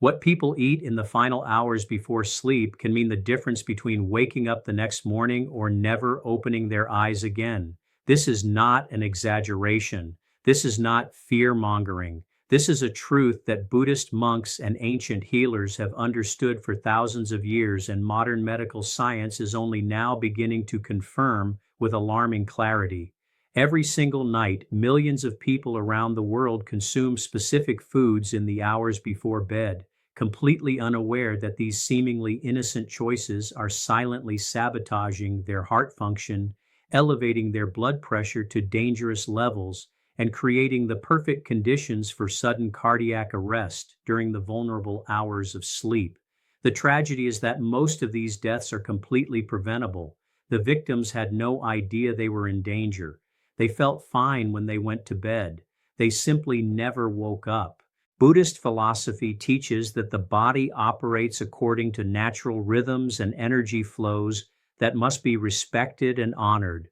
What people eat in the final hours before sleep can mean the difference between waking up the next morning or never opening their eyes again. This is not an exaggeration. This is not fear-mongering. This is a truth that Buddhist monks and ancient healers have understood for thousands of years, and modern medical science is only now beginning to confirm with alarming clarity. Every single night, millions of people around the world consume specific foods in the hours before bed, completely unaware that these seemingly innocent choices are silently sabotaging their heart function, elevating their blood pressure to dangerous levels, and creating the perfect conditions for sudden cardiac arrest during the vulnerable hours of sleep. The tragedy is that most of these deaths are completely preventable. The victims had no idea they were in danger. They felt fine when they went to bed. They simply never woke up. Buddhist philosophy teaches that the body operates according to natural rhythms and energy flows that must be respected and honored.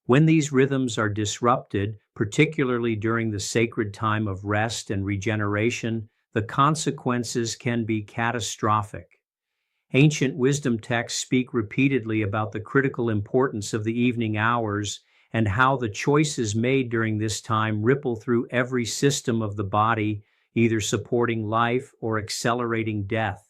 When these rhythms are disrupted, particularly during the sacred time of rest and regeneration, the consequences can be catastrophic. Ancient wisdom texts speak repeatedly about the critical importance of the evening hours and how the choices made during this time ripple through every system of the body, either supporting life or accelerating death.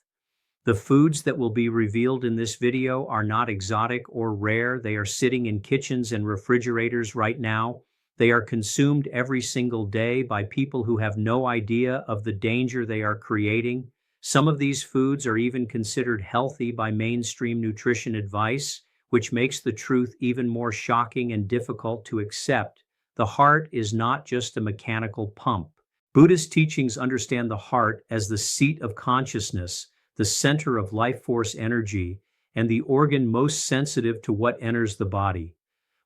The foods that will be revealed in this video are not exotic or rare. They are sitting in kitchens and refrigerators right now. They are consumed every single day by people who have no idea of the danger they are creating. Some of these foods are even considered healthy by mainstream nutrition advice, which makes the truth even more shocking and difficult to accept. The heart is not just a mechanical pump. Buddhist teachings understand the heart as the seat of consciousness, the center of life force energy, and the organ most sensitive to what enters the body.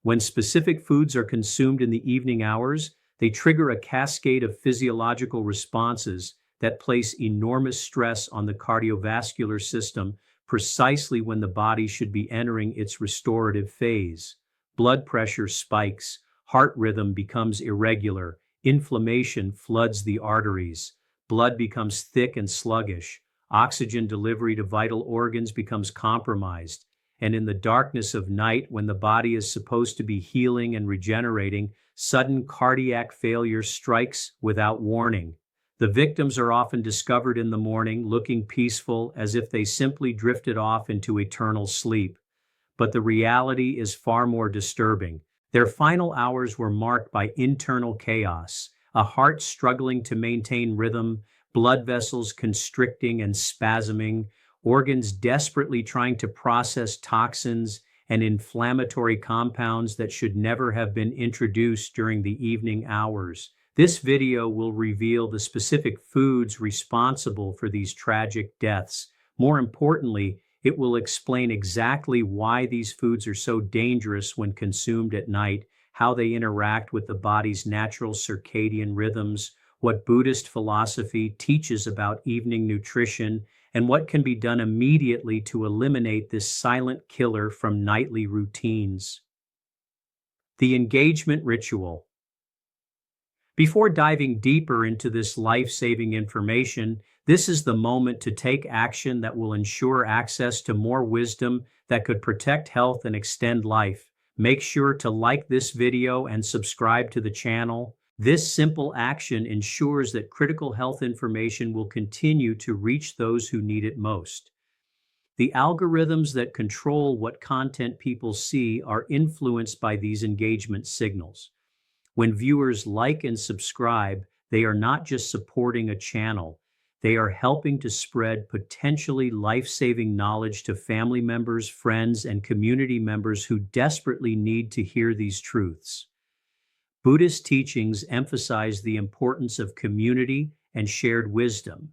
When specific foods are consumed in the evening hours, they trigger a cascade of physiological responses that place enormous stress on the cardiovascular system precisely when the body should be entering its restorative phase. Blood pressure spikes, heart rhythm becomes irregular, inflammation floods the arteries, blood becomes thick and sluggish, oxygen delivery to vital organs becomes compromised, and in the darkness of night, when the body is supposed to be healing and regenerating, sudden cardiac failure strikes without warning. The victims are often discovered in the morning, looking peaceful, as if they simply drifted off into eternal sleep. But the reality is far more disturbing. Their final hours were marked by internal chaos, a heart struggling to maintain rhythm, blood vessels constricting and spasming, organs desperately trying to process toxins and inflammatory compounds that should never have been introduced during the evening hours. This video will reveal the specific foods responsible for these tragic deaths. More importantly, it will explain exactly why these foods are so dangerous when consumed at night, how they interact with the body's natural circadian rhythms, what Buddhist philosophy teaches about evening nutrition, and what can be done immediately to eliminate this silent killer from nightly routines. The engagement ritual. Before diving deeper into this life-saving information, this is the moment to take action that will ensure access to more wisdom that could protect health and extend life. Make sure to like this video and subscribe to the channel. This simple action ensures that critical health information will continue to reach those who need it most. The algorithms that control what content people see are influenced by these engagement signals. When viewers like and subscribe, they are not just supporting a channel, they are helping to spread potentially life-saving knowledge to family members, friends, and community members who desperately need to hear these truths. Buddhist teachings emphasize the importance of community and shared wisdom.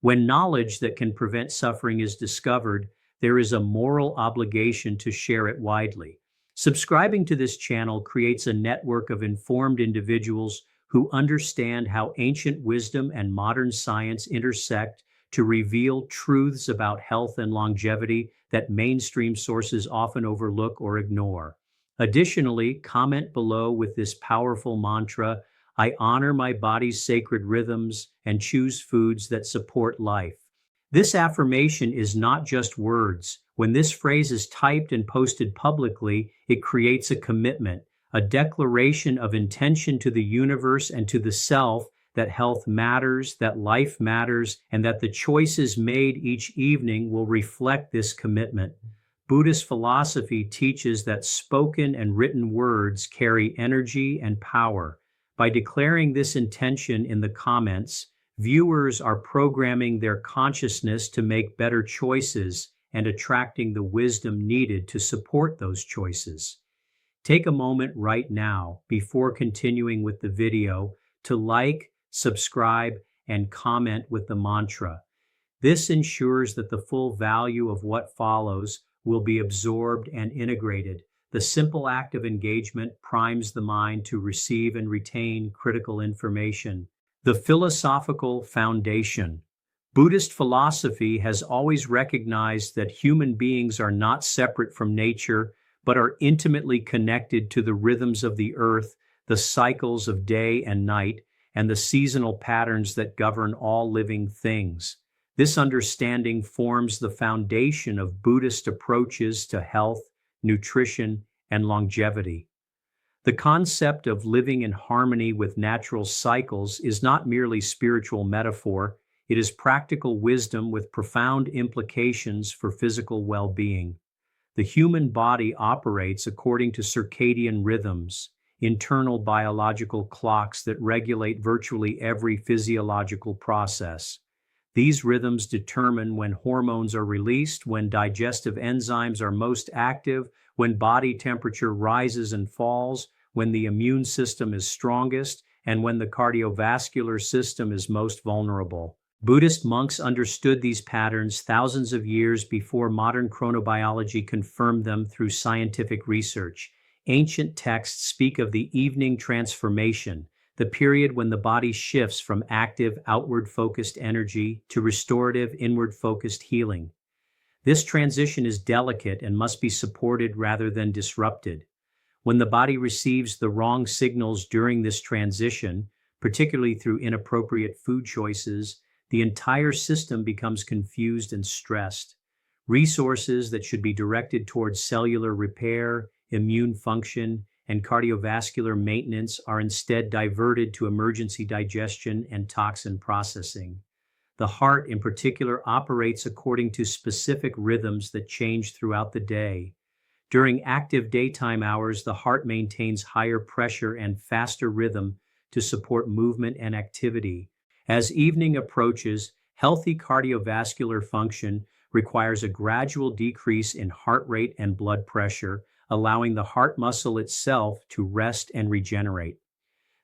When knowledge that can prevent suffering is discovered, there is a moral obligation to share it widely. Subscribing to this channel creates a network of informed individuals who understand how ancient wisdom and modern science intersect to reveal truths about health and longevity that mainstream sources often overlook or ignore. Additionally, comment below with this powerful mantra: I honor my body's sacred rhythms and choose foods that support life. This affirmation is not just words. When this phrase is typed and posted publicly, it creates a commitment, a declaration of intention to the universe and to the self that health matters, that life matters, and that the choices made each evening will reflect this commitment. Buddhist philosophy teaches that spoken and written words carry energy and power. By declaring this intention in the comments, viewers are programming their consciousness to make better choices and attracting the wisdom needed to support those choices. Take a moment right now, before continuing with the video, to like, subscribe, and comment with the mantra. This ensures that the full value of what follows will be absorbed and integrated. The simple act of engagement primes the mind to receive and retain critical information. The philosophical foundation. Buddhist philosophy has always recognized that human beings are not separate from nature, but are intimately connected to the rhythms of the earth, the cycles of day and night, and the seasonal patterns that govern all living things. This understanding forms the foundation of Buddhist approaches to health, nutrition, and longevity. The concept of living in harmony with natural cycles is not merely spiritual metaphor, it is practical wisdom with profound implications for physical well-being. The human body operates according to circadian rhythms, internal biological clocks that regulate virtually every physiological process. These rhythms determine when hormones are released, when digestive enzymes are most active, when body temperature rises and falls, when the immune system is strongest, and when the cardiovascular system is most vulnerable. Buddhist monks understood these patterns thousands of years before modern chronobiology confirmed them through scientific research. Ancient texts speak of the evening transformation, the period when the body shifts from active, outward-focused energy to restorative, inward-focused healing. This transition is delicate and must be supported rather than disrupted. When the body receives the wrong signals during this transition, particularly through inappropriate food choices, the entire system becomes confused and stressed. Resources that should be directed towards cellular repair, immune function, and cardiovascular maintenance are instead diverted to emergency digestion and toxin processing. The heart, in particular, operates according to specific rhythms that change throughout the day. During active daytime hours, the heart maintains higher pressure and faster rhythm to support movement and activity. As evening approaches, healthy cardiovascular function requires a gradual decrease in heart rate and blood pressure, allowing the heart muscle itself to rest and regenerate.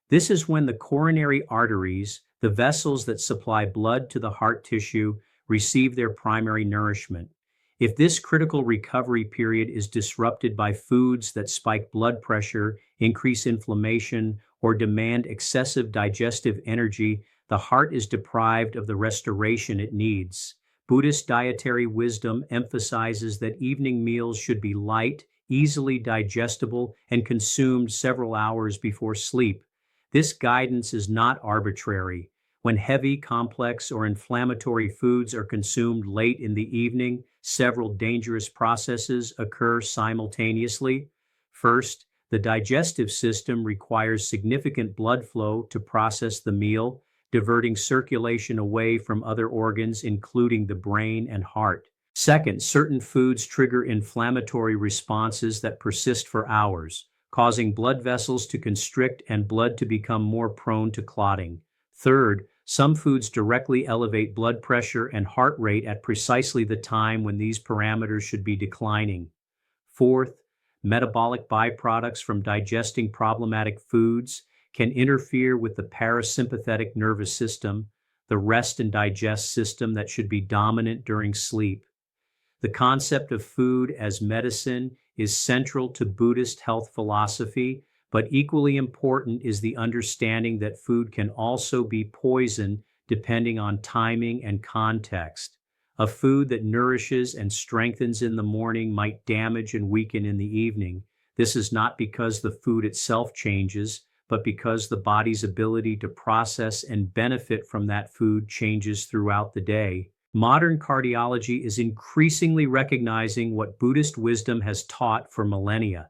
This is when the coronary arteries, the vessels that supply blood to the heart tissue, receive their primary nourishment. If this critical recovery period is disrupted by foods that spike blood pressure, increase inflammation, or demand excessive digestive energy, the heart is deprived of the restoration it needs. Buddhist dietary wisdom emphasizes that evening meals should be light, easily digestible, and consumed several hours before sleep. This guidance is not arbitrary. When heavy, complex, or inflammatory foods are consumed late in the evening, several dangerous processes occur simultaneously. First, the digestive system requires significant blood flow to process the meal, diverting circulation away from other organs, including the brain and heart. Second, certain foods trigger inflammatory responses that persist for hours, causing blood vessels to constrict and blood to become more prone to clotting. Third, some foods directly elevate blood pressure and heart rate at precisely the time when these parameters should be declining. Fourth, metabolic byproducts from digesting problematic foods can interfere with the parasympathetic nervous system, the rest and digest system that should be dominant during sleep. The concept of food as medicine is central to Buddhist health philosophy, but equally important is the understanding that food can also be poison depending on timing and context. A food that nourishes and strengthens in the morning might damage and weaken in the evening. This is not because the food itself changes, but because the body's ability to process and benefit from that food changes throughout the day. Modern cardiology is increasingly recognizing what Buddhist wisdom has taught for millennia.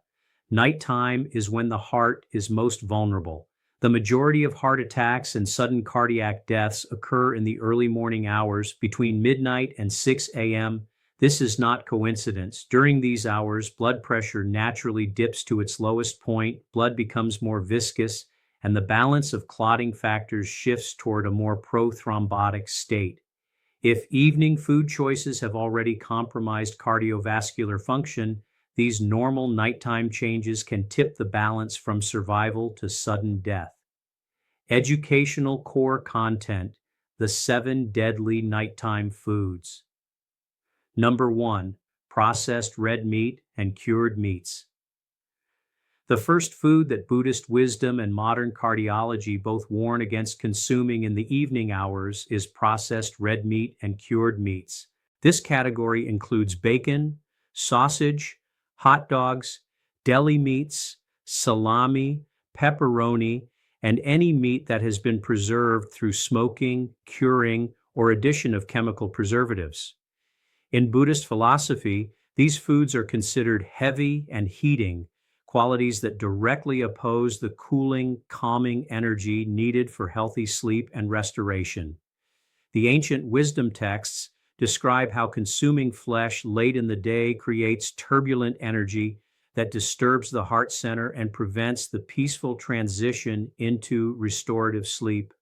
Nighttime is when the heart is most vulnerable. The majority of heart attacks and sudden cardiac deaths occur in the early morning hours between midnight and 6 a.m. This is not coincidence. During these hours, blood pressure naturally dips to its lowest point, blood becomes more viscous, and the balance of clotting factors shifts toward a more prothrombotic state. If evening food choices have already compromised cardiovascular function, these normal nighttime changes can tip the balance from survival to sudden death. Educational core content: the 7 deadly nighttime foods. Number 1. Processed red meat and cured meats. The first food that Buddhist wisdom and modern cardiology both warn against consuming in the evening hours is processed red meat and cured meats. This category includes bacon, sausage, hot dogs, deli meats, salami, pepperoni, and any meat that has been preserved through smoking, curing, or addition of chemical preservatives. In Buddhist philosophy, these foods are considered heavy and heating, qualities that directly oppose the cooling, calming energy needed for healthy sleep and restoration. The ancient wisdom texts describe how consuming flesh late in the day creates turbulent energy that disturbs the heart center and prevents the peaceful transition into restorative sleep.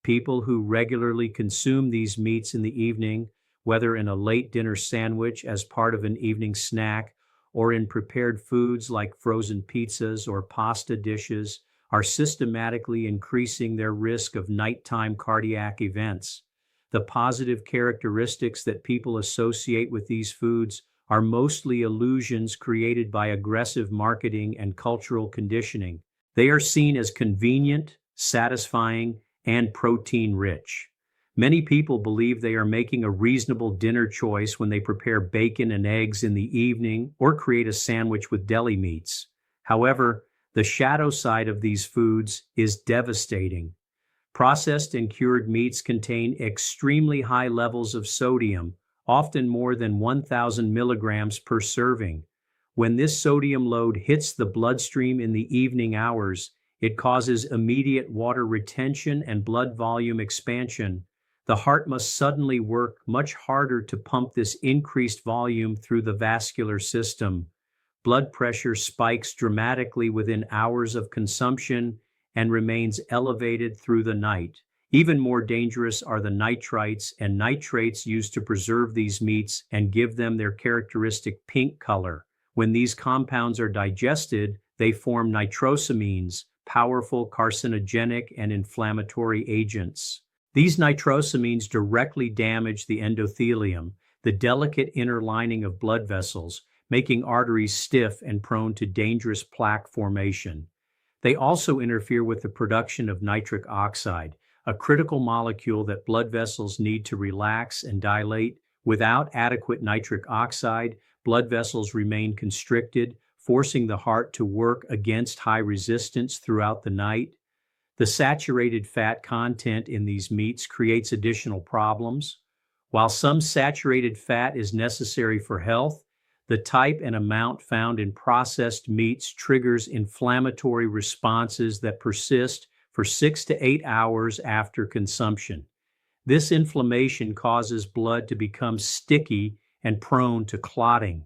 People who regularly consume these meats in the evening, whether in a late dinner sandwich as part of an evening snack or in prepared foods like frozen pizzas or pasta dishes, are systematically increasing their risk of nighttime cardiac events. The positive characteristics that people associate with these foods are mostly illusions created by aggressive marketing and cultural conditioning. They are seen as convenient, satisfying, and protein-rich. Many people believe they are making a reasonable dinner choice when they prepare bacon and eggs in the evening or create a sandwich with deli meats. However, the shadow side of these foods is devastating. Processed and cured meats contain extremely high levels of sodium, often more than 1,000 milligrams per serving. When this sodium load hits the bloodstream in the evening hours, it causes immediate water retention and blood volume expansion. The heart must suddenly work much harder to pump this increased volume through the vascular system. Blood pressure spikes dramatically within hours of consumption and remains elevated through the night. Even more dangerous are the nitrites and nitrates used to preserve these meats and give them their characteristic pink color. When these compounds are digested, they form nitrosamines, powerful carcinogenic and inflammatory agents. These nitrosamines directly damage the endothelium, the delicate inner lining of blood vessels, making arteries stiff and prone to dangerous plaque formation. They also interfere with the production of nitric oxide, a critical molecule that blood vessels need to relax and dilate. Without adequate nitric oxide, blood vessels remain constricted, forcing the heart to work against high resistance throughout the night. The saturated fat content in these meats creates additional problems. While some saturated fat is necessary for health, the type and amount found in processed meats triggers inflammatory responses that persist for 6 to 8 hours after consumption. This inflammation causes blood to become sticky and prone to clotting.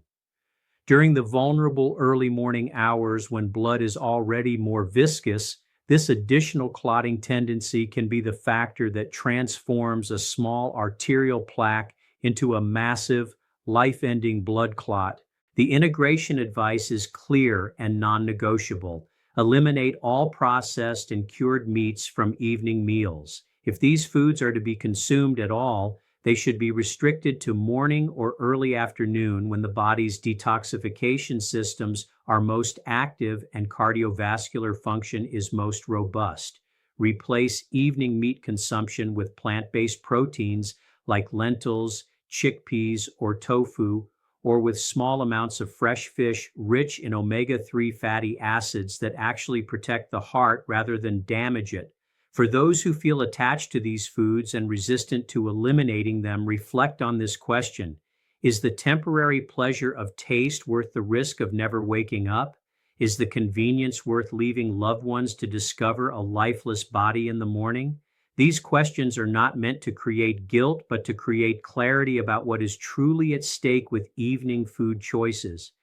During the vulnerable early morning hours when blood is already more viscous, this additional clotting tendency can be the factor that transforms a small arterial plaque into a massive, life-ending blood clot. The integration advice is clear and non-negotiable. Eliminate all processed and cured meats from evening meals. If these foods are to be consumed at all, they should be restricted to morning or early afternoon when the body's detoxification systems are most active and cardiovascular function is most robust. Replace evening meat consumption with plant-based proteins like lentils, chickpeas, or tofu, or with small amounts of fresh fish rich in omega-3 fatty acids that actually protect the heart rather than damage it. For those who feel attached to these foods and resistant to eliminating them, reflect on this question. Is the temporary pleasure of taste worth the risk of never waking up? Is the convenience worth leaving loved ones to discover a lifeless body in the morning? These questions are not meant to create guilt, but to create clarity about what is truly at stake with evening food choices.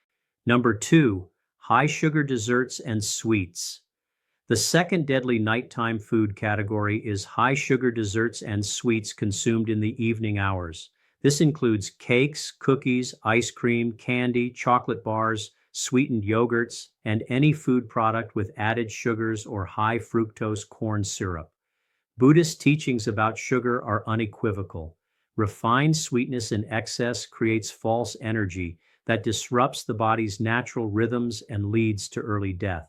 Number 2, high sugar desserts and sweets. The second deadly nighttime food category is high sugar desserts and sweets consumed in the evening hours. This includes cakes, cookies, ice cream, candy, chocolate bars, sweetened yogurts, and any food product with added sugars or high fructose corn syrup. Buddhist teachings about sugar are unequivocal. Refined sweetness in excess creates false energy that disrupts the body's natural rhythms and leads to early death.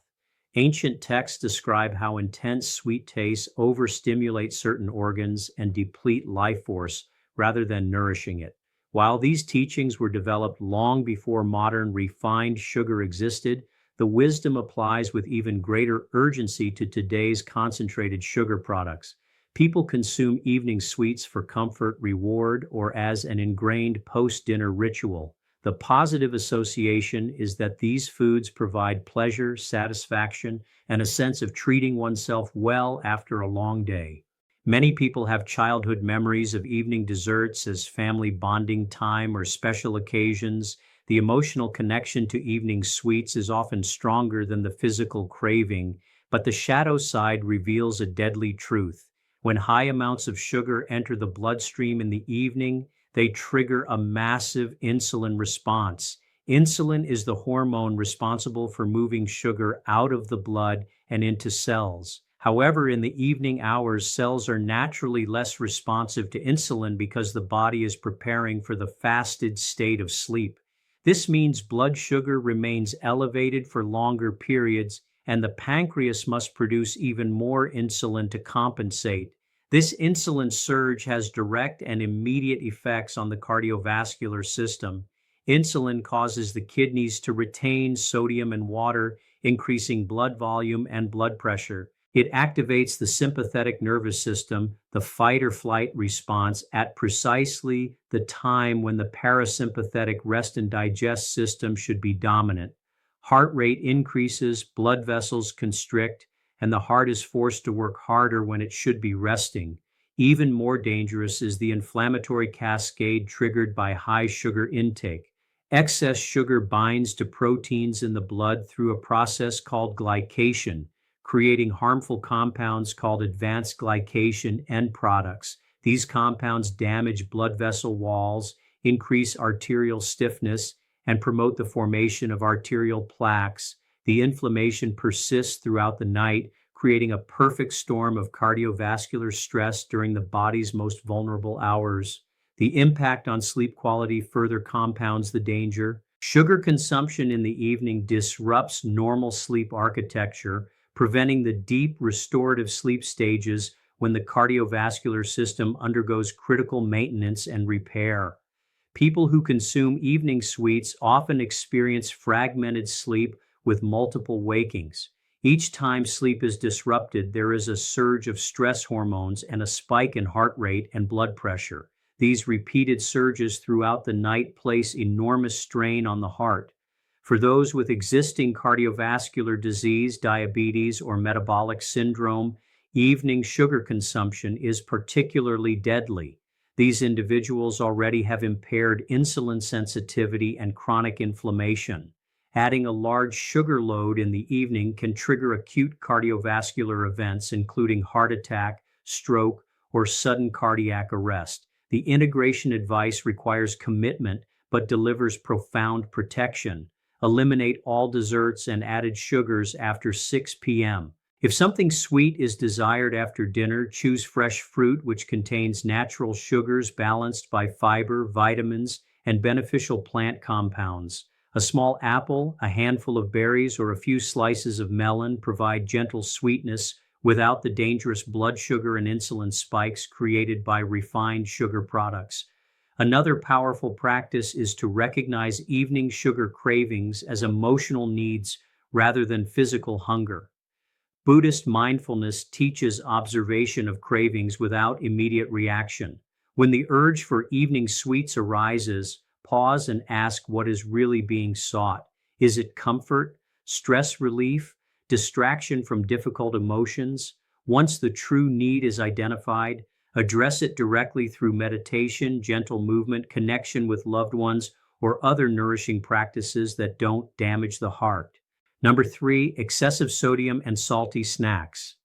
Ancient texts describe how intense sweet tastes overstimulate certain organs and deplete life force rather than nourishing it. While these teachings were developed long before modern refined sugar existed, the wisdom applies with even greater urgency to today's concentrated sugar products. People consume evening sweets for comfort, reward, or as an ingrained post-dinner ritual. The positive association is that these foods provide pleasure, satisfaction, and a sense of treating oneself well after a long day. Many people have childhood memories of evening desserts as family bonding time or special occasions. The emotional connection to evening sweets is often stronger than the physical craving, but the shadow side reveals a deadly truth. When high amounts of sugar enter the bloodstream in the evening, they trigger a massive insulin response. Insulin is the hormone responsible for moving sugar out of the blood and into cells. However, in the evening hours, cells are naturally less responsive to insulin because the body is preparing for the fasted state of sleep. This means blood sugar remains elevated for longer periods, and the pancreas must produce even more insulin to compensate. This insulin surge has direct and immediate effects on the cardiovascular system. Insulin causes the kidneys to retain sodium and water, increasing blood volume and blood pressure. It activates the sympathetic nervous system, the fight or flight response, at precisely the time when the parasympathetic rest and digest system should be dominant. Heart rate increases, blood vessels constrict, and the heart is forced to work harder when it should be resting. Even more dangerous is the inflammatory cascade triggered by high sugar intake. Excess sugar binds to proteins in the blood through a process called glycation, creating harmful compounds called advanced glycation end products. These compounds damage blood vessel walls, increase arterial stiffness, and promote the formation of arterial plaques. The inflammation persists throughout the night, creating a perfect storm of cardiovascular stress during the body's most vulnerable hours. The impact on sleep quality further compounds the danger. Sugar consumption in the evening disrupts normal sleep architecture, preventing the deep restorative sleep stages when the cardiovascular system undergoes critical maintenance and repair. People who consume evening sweets often experience fragmented sleep with multiple wakings. Each time sleep is disrupted, there is a surge of stress hormones and a spike in heart rate and blood pressure. These repeated surges throughout the night place enormous strain on the heart. For those with existing cardiovascular disease, diabetes, or metabolic syndrome, evening sugar consumption is particularly deadly. These individuals already have impaired insulin sensitivity and chronic inflammation. Adding a large sugar load in the evening can trigger acute cardiovascular events, including heart attack, stroke, or sudden cardiac arrest. The integration advice requires commitment but delivers profound protection. Eliminate all desserts and added sugars after 6 p.m. If something sweet is desired after dinner, choose fresh fruit, which contains natural sugars balanced by fiber, vitamins, and beneficial plant compounds. A small apple, a handful of berries, or a few slices of melon provide gentle sweetness without the dangerous blood sugar and insulin spikes created by refined sugar products. Another powerful practice is to recognize evening sugar cravings as emotional needs rather than physical hunger. Buddhist mindfulness teaches observation of cravings without immediate reaction. When the urge for evening sweets arises, pause and ask what is really being sought. Is it comfort, stress relief, distraction from difficult emotions? Once the true need is identified, address it directly through meditation, gentle movement, connection with loved ones, or other nourishing practices that don't damage the heart. Number three, excessive sodium and salty snacks.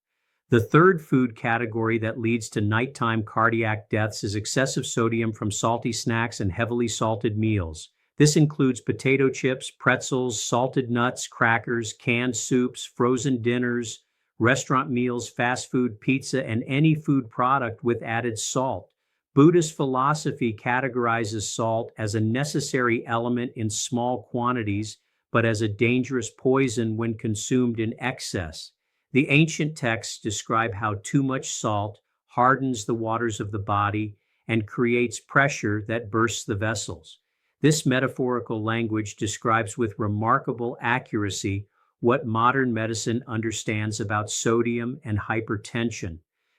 The third food category that leads to nighttime cardiac deaths is excessive sodium from salty snacks and heavily salted meals. This includes potato chips, pretzels, salted nuts, crackers, canned soups, frozen dinners, restaurant meals, fast food, pizza, and any food product with added salt. Buddhist philosophy categorizes salt as a necessary element in small quantities, but as a dangerous poison when consumed in excess. The ancient texts describe how too much salt hardens the waters of the body and creates pressure that bursts the vessels. This metaphorical language describes with remarkable accuracy what modern medicine understands about sodium and hypertension.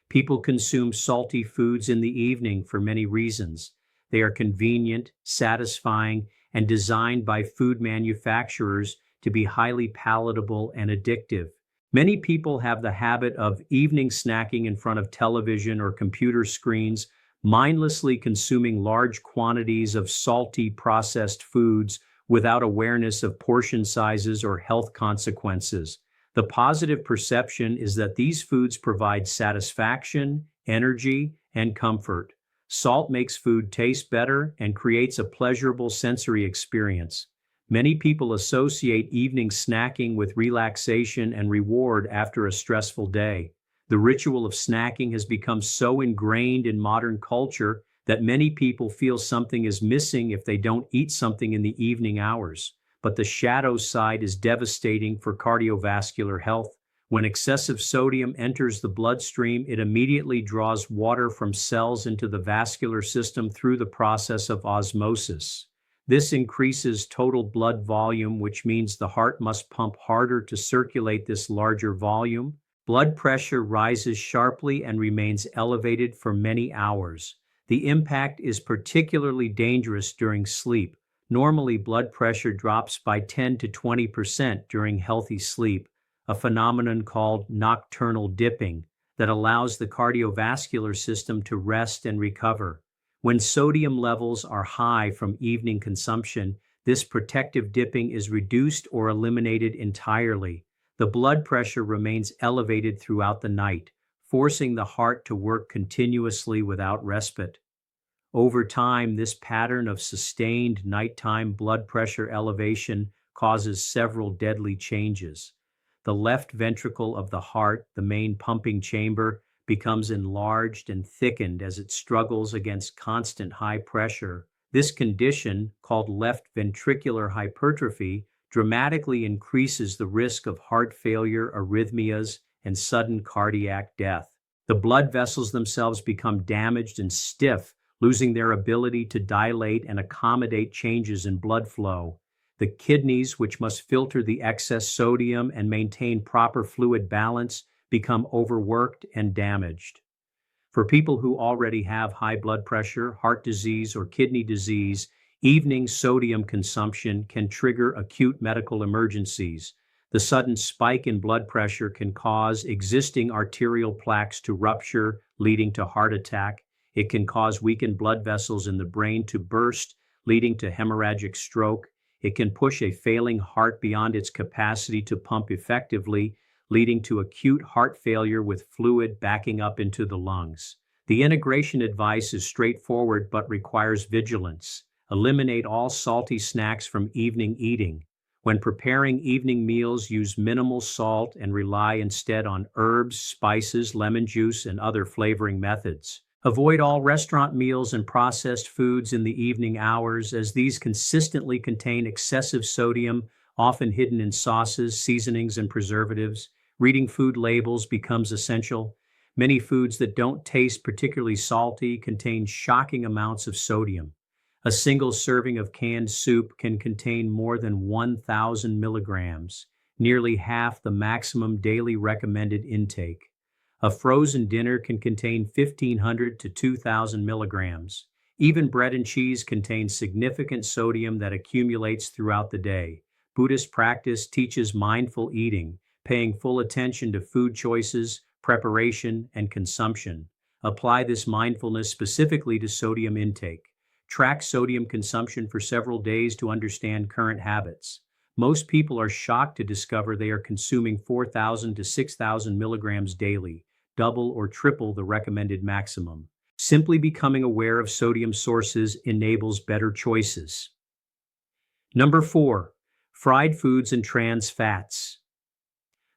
People consume salty foods in the evening for many reasons. They are convenient, satisfying, and designed by food manufacturers to be highly palatable and addictive. Many people have the habit of evening snacking in front of television or computer screens, mindlessly consuming large quantities of salty processed foods without awareness of portion sizes or health consequences. The positive perception is that these foods provide satisfaction, energy, and comfort. Salt makes food taste better and creates a pleasurable sensory experience. Many people associate evening snacking with relaxation and reward after a stressful day. The ritual of snacking has become so ingrained in modern culture that many people feel something is missing if they don't eat something in the evening hours. But the shadow side is devastating for cardiovascular health. When excessive sodium enters the bloodstream, it immediately draws water from cells into the vascular system through the process of osmosis. This increases total blood volume, which means the heart must pump harder to circulate this larger volume. Blood pressure rises sharply and remains elevated for many hours. The impact is particularly dangerous during sleep. Normally, blood pressure drops by 10 to 20% during healthy sleep, a phenomenon called nocturnal dipping that allows the cardiovascular system to rest and recover. When sodium levels are high from evening consumption, this protective dipping is reduced or eliminated entirely. The blood pressure remains elevated throughout the night, forcing the heart to work continuously without respite. Over time, this pattern of sustained nighttime blood pressure elevation causes several deadly changes. The left ventricle of the heart, the main pumping chamber, becomes enlarged and thickened as it struggles against constant high pressure. This condition, called left ventricular hypertrophy, dramatically increases the risk of heart failure, arrhythmias, and sudden cardiac death. The blood vessels themselves become damaged and stiff, losing their ability to dilate and accommodate changes in blood flow. The kidneys, which must filter the excess sodium and maintain proper fluid balance, become overworked and damaged. For people who already have high blood pressure, heart disease, or kidney disease, evening sodium consumption can trigger acute medical emergencies. The sudden spike in blood pressure can cause existing arterial plaques to rupture, leading to heart attack. It can cause weakened blood vessels in the brain to burst, leading to hemorrhagic stroke. It can push a failing heart beyond its capacity to pump effectively, leading to acute heart failure with fluid backing up into the lungs. The integration advice is straightforward but requires vigilance. Eliminate all salty snacks from evening eating. When preparing evening meals, use minimal salt and rely instead on herbs, spices, lemon juice, and other flavoring methods. Avoid all restaurant meals and processed foods in the evening hours, as these consistently contain excessive sodium, often hidden in sauces, seasonings, and preservatives. Reading food labels becomes essential. Many foods that don't taste particularly salty contain shocking amounts of sodium. A single serving of canned soup can contain more than 1,000 milligrams, nearly half the maximum daily recommended intake. A frozen dinner can contain 1,500 to 2,000 milligrams. Even bread and cheese contain significant sodium that accumulates throughout the day. Buddhist practice teaches mindful eating, paying full attention to food choices, preparation, and consumption. Apply this mindfulness specifically to sodium intake. Track sodium consumption for several days to understand current habits. Most people are shocked to discover they are consuming 4,000 to 6,000 milligrams daily, double or triple the recommended maximum. Simply becoming aware of sodium sources enables better choices. Number 4. Fried foods and trans fats.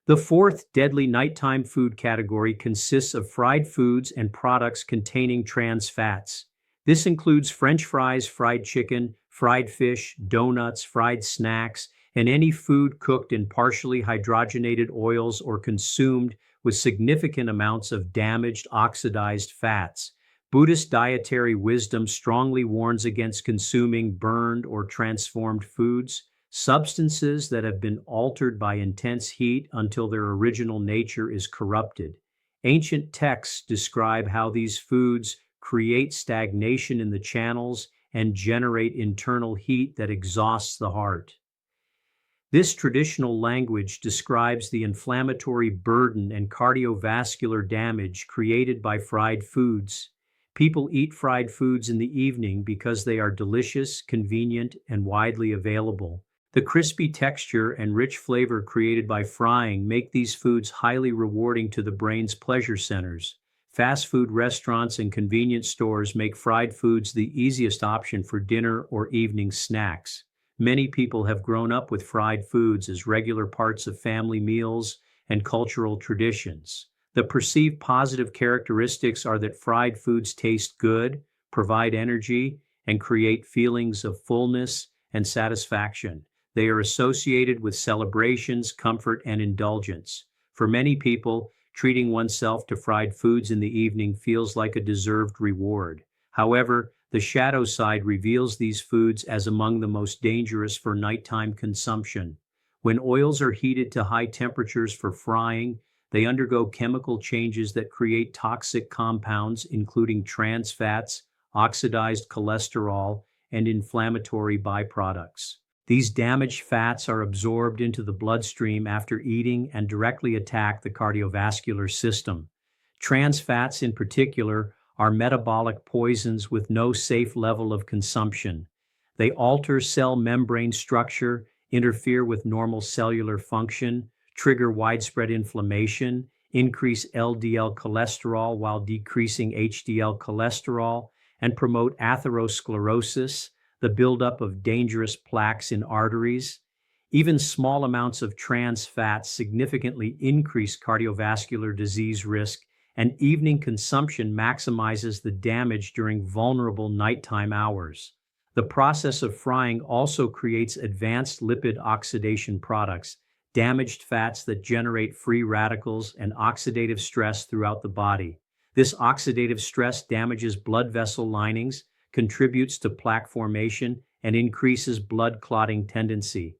The fourth deadly nighttime food category consists of fried foods and products containing trans fats. This includes French fries, fried chicken, fried fish, donuts, fried snacks, and any food cooked in partially hydrogenated oils or consumed with significant amounts of damaged oxidized fats. Buddhist dietary wisdom strongly warns against consuming burned or transformed foods, substances that have been altered by intense heat until their original nature is corrupted. Ancient texts describe how these foods create stagnation in the channels and generate internal heat that exhausts the heart. This traditional language describes the inflammatory burden and cardiovascular damage created by fried foods. People eat fried foods in the evening because they are delicious, convenient, and widely available. The crispy texture and rich flavor created by frying make these foods highly rewarding to the brain's pleasure centers. Fast food restaurants and convenience stores make fried foods the easiest option for dinner or evening snacks. Many people have grown up with fried foods as regular parts of family meals and cultural traditions. The perceived positive characteristics are that fried foods taste good, provide energy, and create feelings of fullness and satisfaction. They are associated with celebrations, comfort, and indulgence. For many people, treating oneself to fried foods in the evening feels like a deserved reward. However, the shadow side reveals these foods as among the most dangerous for nighttime consumption. When oils are heated to high temperatures for frying, they undergo chemical changes that create toxic compounds, including trans fats, oxidized cholesterol, and inflammatory byproducts. These damaged fats are absorbed into the bloodstream after eating and directly attack the cardiovascular system. Trans fats, in particular, are metabolic poisons with no safe level of consumption. They alter cell membrane structure, interfere with normal cellular function, trigger widespread inflammation, increase LDL cholesterol while decreasing HDL cholesterol, and promote atherosclerosis, the buildup of dangerous plaques in arteries. Even small amounts of trans fats significantly increase cardiovascular disease risk, and evening consumption maximizes the damage during vulnerable nighttime hours. The process of frying also creates advanced lipid oxidation products, damaged fats that generate free radicals and oxidative stress throughout the body. This oxidative stress damages blood vessel linings, contributes to plaque formation, and increases blood clotting tendency.